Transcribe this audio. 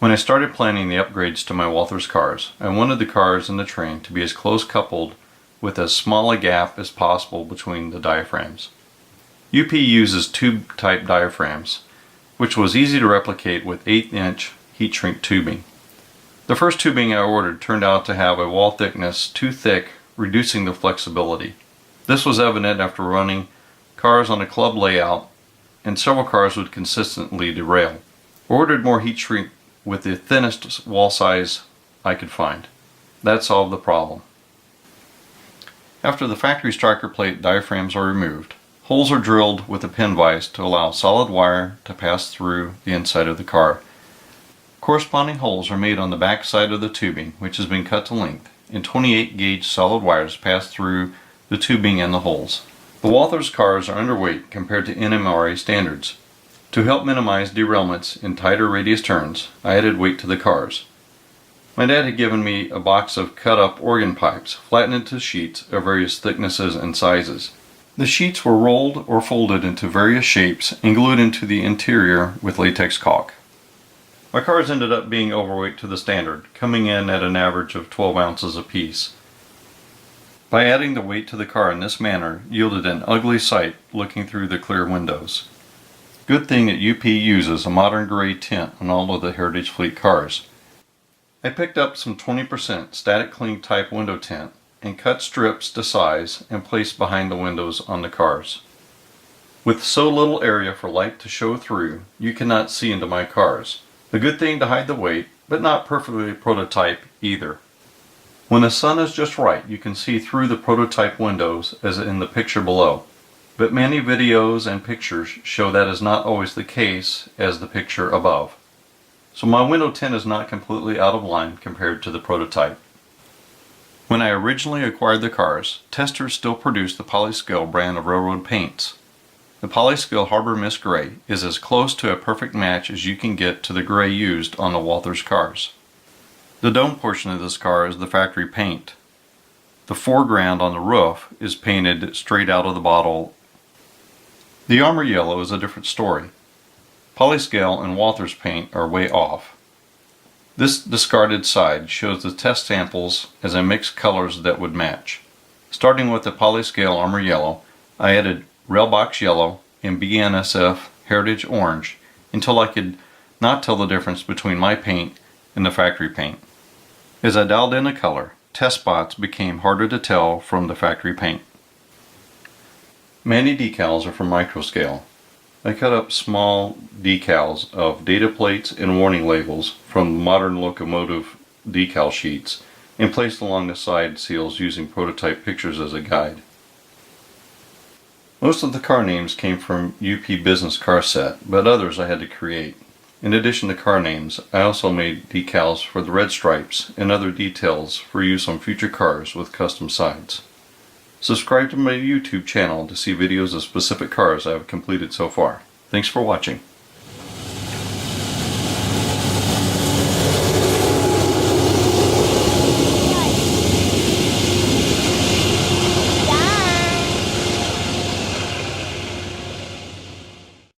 When I started planning the upgrades to my Walthers cars, I wanted the cars and the train to be as close coupled with as small a gap as possible between the diaphragms. UP uses tube-type diaphragms, which was easy to replicate with 8-inch heat shrink tubing. The first tubing I ordered turned out to have a wall thickness too thick, reducing the flexibility. This was evident after running cars on a club layout, and several cars would consistently derail. I ordered more heat shrink with the thinnest wall size I could find. That solved the problem. After the factory striker plate diaphragms are removed, holes are drilled with a pin vise to allow solid wire to pass through the inside of the car. Corresponding holes are made on the back side of the tubing, which has been cut to length, and 28 gauge solid wires pass through the tubing and the holes. The Walthers cars are underweight compared to NMRA standards. To help minimize derailments in tighter radius turns, I added weight to the cars. My dad had given me a box of cut-up organ pipes, flattened into sheets of various thicknesses and sizes. The sheets were rolled or folded into various shapes and glued into the interior with latex caulk. My cars ended up being overweight to the standard, coming in at an average of 12 ounces apiece. By adding the weight to the car in this manner yielded an ugly sight looking through the clear windows. Good thing that UP uses a modern gray tint on all of the Heritage Fleet cars. I picked up some 20% static cling type window tint and cut strips to size and placed behind the windows on the cars. With so little area for light to show through, you cannot see into my cars. A good thing to hide the weight, but not perfectly prototype either. When the sun is just right, you can see through the prototype windows as in the picture below. But many videos and pictures show that is not always the case as the picture above. So my window tint is not completely out of line compared to the prototype. When I originally acquired the cars, testers still produced the Polyscale brand of railroad paints. The Polyscale Harbor Mist Gray is as close to a perfect match as you can get to the gray used on the Walthers cars. The dome portion of this car is the factory paint. The foreground on the roof is painted straight out of the bottle. The armor yellow is a different story. Polyscale and Walthers paint are way off. This discarded side shows the test samples as I mixed colors that would match. Starting with the Polyscale armor yellow, I added railbox yellow and BNSF heritage orange until I could not tell the difference between my paint and the factory paint. As I dialed in the color, test spots became harder to tell from the factory paint. Many decals are from microscale. I cut up small decals of data plates and warning labels from modern locomotive decal sheets and placed along the side seals using prototype pictures as a guide. Most of the car names came from UP Business Car Set, but others I had to create. In addition to car names, I also made decals for the red stripes and other details for use on future cars with custom sides. Subscribe to my YouTube channel to see videos of specific cars I have completed so far. Thanks for watching.